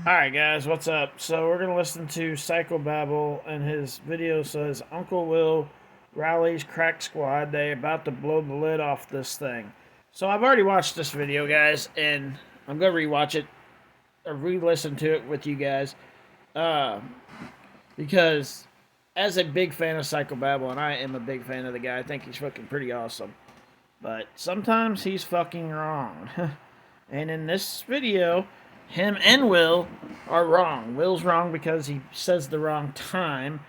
Alright guys, what's up? So we're going to listen to Psychobabble, and his video says Uncle Will rallies crack squad. They about to blow the lid off this thing. So I've already watched this video, guys, and I'm going to rewatch it or re-listen to it with you guys. Uh, because as a big fan of Psychobabble, and I am a big fan of the guy, I think he's fucking pretty awesome. But sometimes he's fucking wrong. And in this video, him and Will are wrong. Will's wrong because he says the wrong time,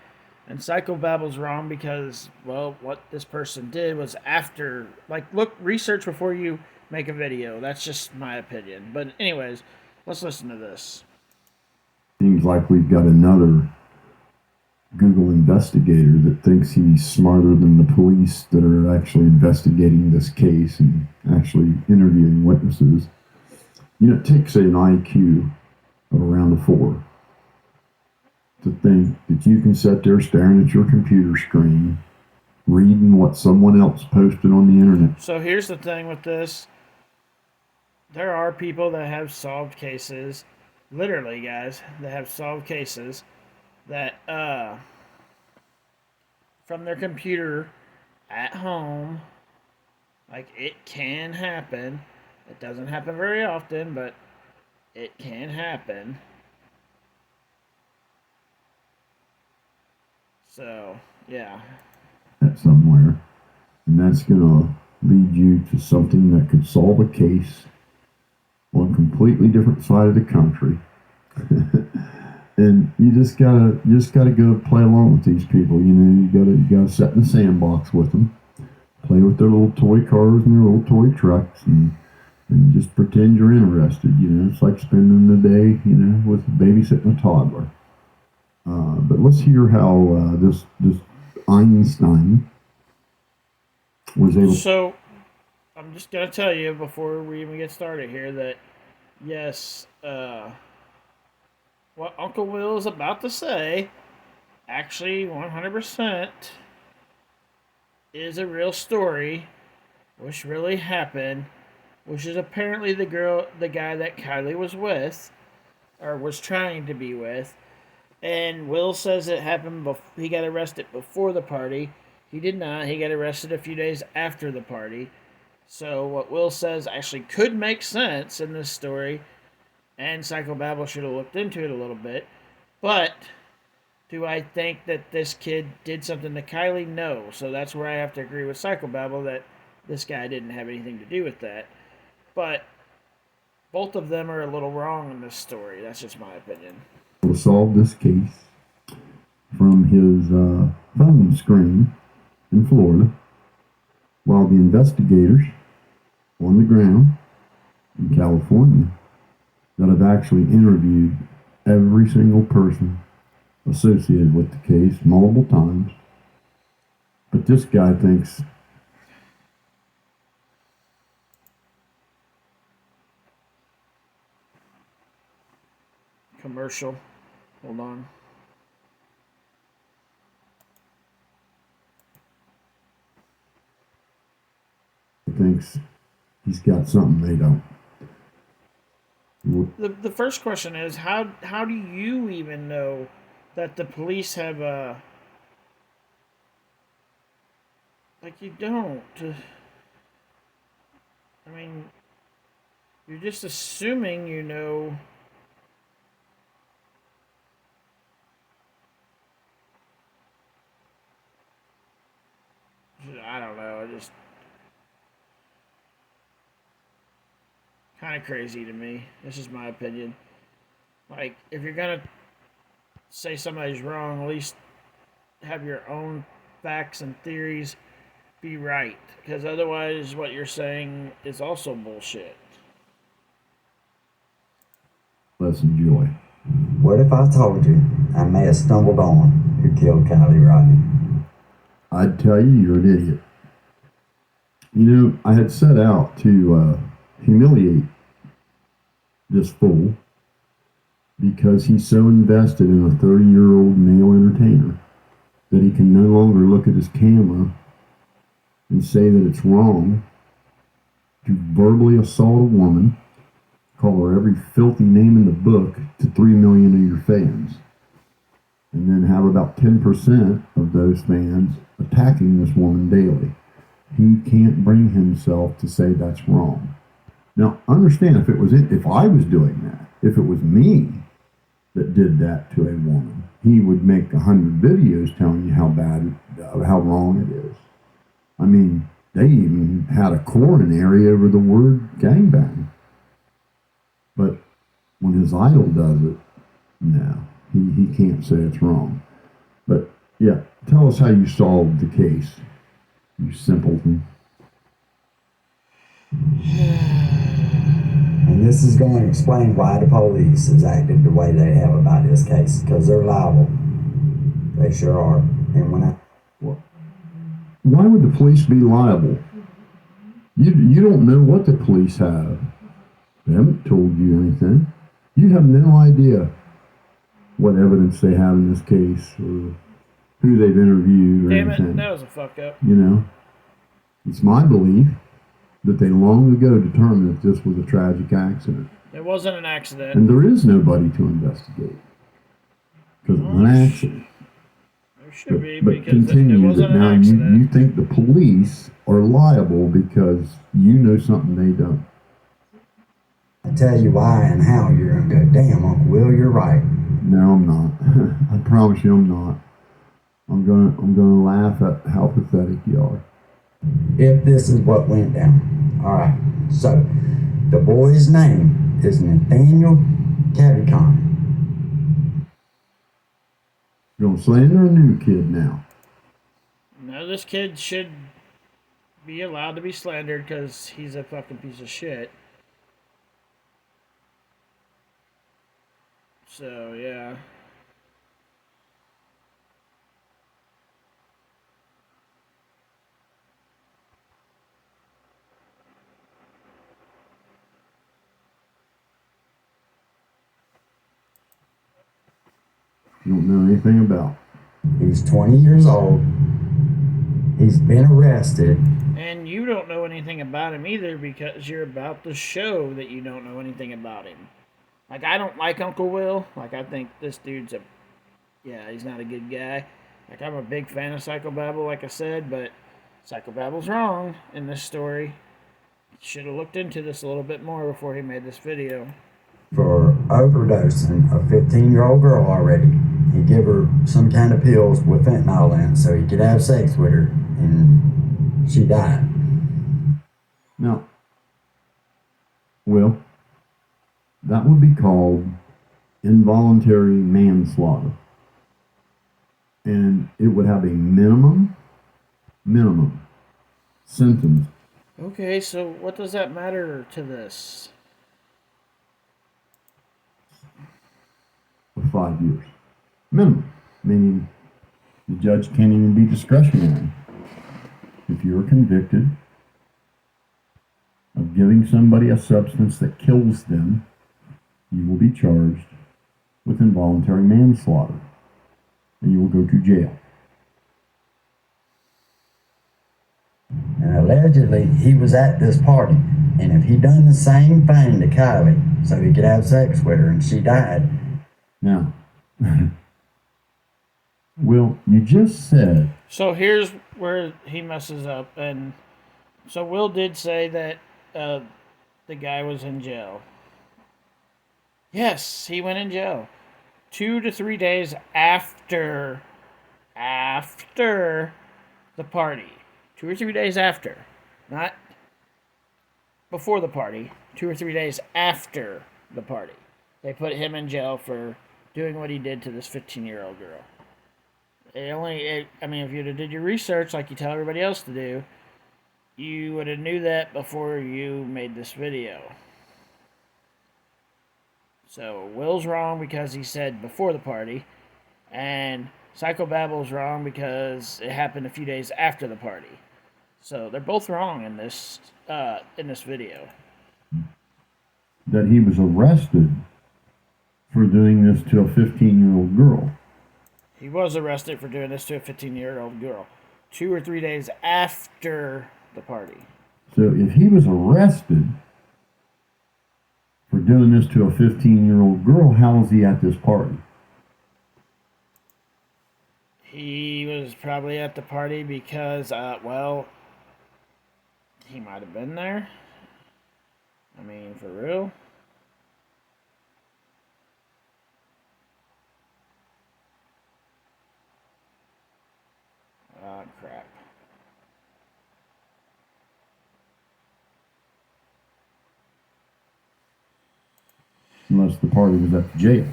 and Psychobabble's wrong because, well, what this person did was after. Like, look, research before you make a video. That's just my opinion. But, anyways, let's listen to this. Seems like we've got another Google investigator that thinks he's smarter than the police that are actually investigating this case and actually interviewing witnesses. You know, it takes an IQ of around a 4 to think that you can sit there staring at your computer screen, reading what someone else posted on the internet. So here's the thing with this. There are people that have solved cases, literally, guys, that have solved cases that, from their computer at home. Like, it can happen. It doesn't happen very often, but it can happen. So, yeah. Somewhere. And that's going to lead you to something that could solve a case on a completely different side of the country. And you just gotta go play along with these people. You know, you gotta sit in the sandbox with them, play with their little toy cars and their little toy trucks, and just pretend you're interested. You know, it's like spending the day, you know, with babysitting a toddler. But let's hear how this Einstein was able. So, I'm just gonna tell you before we even get started here that yes, what Uncle Will is about to say, actually 100% is a real story, which really happened, which is apparently the guy that Kiely was with, or was trying to be with. And Will says it happened he got arrested before the party. He did not. He got arrested a few days after the party. So what Will says actually could make sense in this story, and Psychobabble should have looked into it a little bit. But do I think that this kid did something to Kiely? No. So that's where I have to agree with Psychobabble that this guy didn't have anything to do with that. But both of them are a little wrong in this story. That's just my opinion. To solve this case from his phone screen in Florida, while the investigators on the ground in California that have actually interviewed every single person associated with the case multiple times. But this guy thinks commercial. Hold on. thinks he's got something they don't. The first question is how do you even know that the police have like, you don't. I mean, you're just assuming you know. I don't know. Just kind of crazy to me. This is my opinion. Like, if you're gonna say somebody's wrong, at least have your own facts and theories be right, because otherwise what you're saying is also bullshit. Let's enjoy. What if I told you I may have stumbled on who killed Kiely, Rodni? I'd tell you you're an idiot. You know, I had set out to humiliate this fool because he's so invested in a 30-year-old male entertainer that he can no longer look at his camera and say that it's wrong to verbally assault a woman, call her every filthy name in the book to 3 million of your fans, and then have about 10% of those fans attacking this woman daily. He can't bring himself to say that's wrong. Now, understand, if I was doing that, if it was me that did that to a woman, he would make 100 videos telling you how bad, how wrong it is. I mean, they even had a coronary over the word gangbang. But when his idol does it, no, he can't say it's wrong. But yeah, tell us how you solved the case, you simpleton. And this is going to explain why the police has acted the way they have about this case, because they're liable. They sure are. And why would the police be liable? You don't know what the police have. They haven't told you anything. You have no idea what evidence they have in this case or who they've interviewed or Damn anything. it, that was a fuck up. You know, it's my belief that they long ago determined that this was a tragic accident. It wasn't an accident. And there is nobody to investigate. Because it's an accident. There should be, But because continue it wasn't that an now accident. you think the police are liable because you know something they don't. I tell you why and how, you're going to go, damn, Uncle Will, you're right. No, I'm not. I promise you I'm not. I'm gonna laugh at how pathetic you are. If this is what went down. All right. So, the boy's name is Nathaniel Cavicon. You're gonna slander a new kid now. No, this kid should be allowed to be slandered because he's a fucking piece of shit. So, yeah. You don't know anything about. He's 20 years old. He's been arrested. And you don't know anything about him either because you're about to show that you don't know anything about him. Like, I don't like Uncle Will. Like, I think this dude's he's not a good guy. Like, I'm a big fan of Psychobabble, like I said, but Psychobabble's wrong in this story. Should have looked into this a little bit more before he made this video. For overdosing a 15-year-old girl already. He gave her some kind of pills with fentanyl in it so he could have sex with her, and she died. Now, Will, that would be called involuntary manslaughter. And it would have a minimum sentence. Okay, so what does that matter to this? Of 5 years. Minimum. Meaning the judge can't even be discretionary. If you're convicted of giving somebody a substance that kills them, you will be charged with involuntary manslaughter. And you will go to jail. And allegedly, he was at this party. And if he done the same thing to Kiely so he could have sex with her and she died. Now, Will, you just said... So here's where he messes up. And so Will did say that the guy was in jail. Yes, he went in jail 2 to 3 days after the party. 2 or 3 days after. Not before the party. 2 or 3 days after the party. They put him in jail for doing what he did to this 15-year-old girl. If you'd have did your research like you tell everybody else to do, you would have knew that before you made this video. So Will's wrong because he said before the party, and Psychobabble's wrong because it happened a few days after the party. So they're both wrong in this video. That he was arrested for doing this to a 15-year-old girl. He was arrested for doing this to a 15-year-old girl 2 or 3 days after the party. So if he was arrested for doing this to a 15-year-old girl, how is he at this party? He was probably at the party because, well, he might have been there. I mean, for real. Oh, crap. Unless the party was at the jail.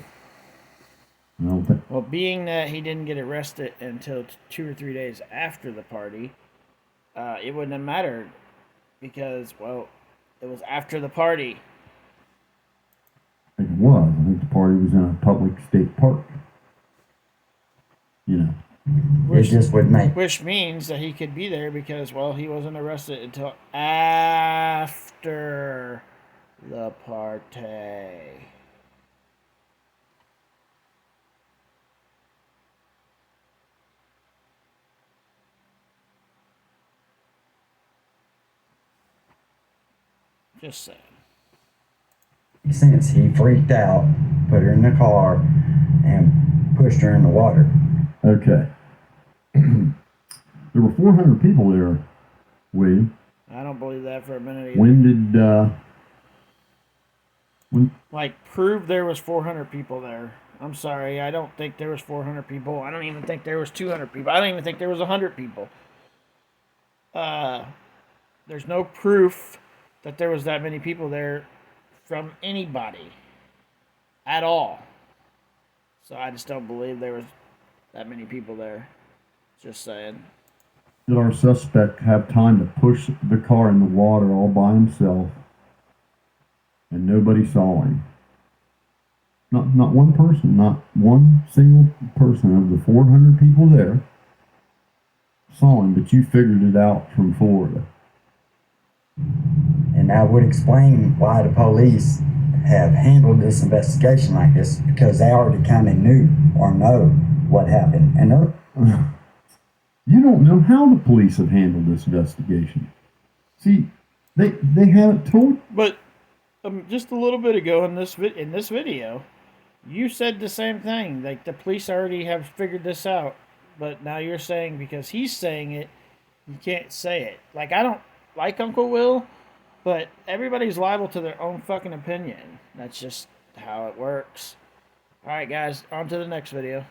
I don't think. Well, being that he didn't get arrested until 2 or 3 days after the party, it wouldn't have mattered because, well, it was after the party. I think it was. I think the party was in a public state park. You know. It just would make Which means that he could be there because, well, he wasn't arrested until after the party. Just saying. sense. He freaked out, put her in the car, and pushed her in the water. Okay. There were 400 people there, William. I don't believe that for a minute either. When Like, prove there was 400 people there. I'm sorry, I don't think there was 400 people. I don't even think there was 200 people. I don't even think there was 100 people. There's no proof that there was that many people there from anybody at all. So I just don't believe there was that many people there. Just saying. did our suspect have time to push the car in the water all by himself and nobody saw him? Not one person, not one single person of the 400 people there saw him, but you figured it out from Florida. And that would explain why the police have handled this investigation like this, because they already kind of knew or know what happened. And You don't know how the police have handled this investigation. See, they haven't told. But just a little bit ago in this video, you said the same thing. Like, the police already have figured this out. But now you're saying because he's saying it, you can't say it. Like, I don't like Uncle Will, but everybody's liable to their own fucking opinion. That's just how it works. Alright, guys, on to the next video.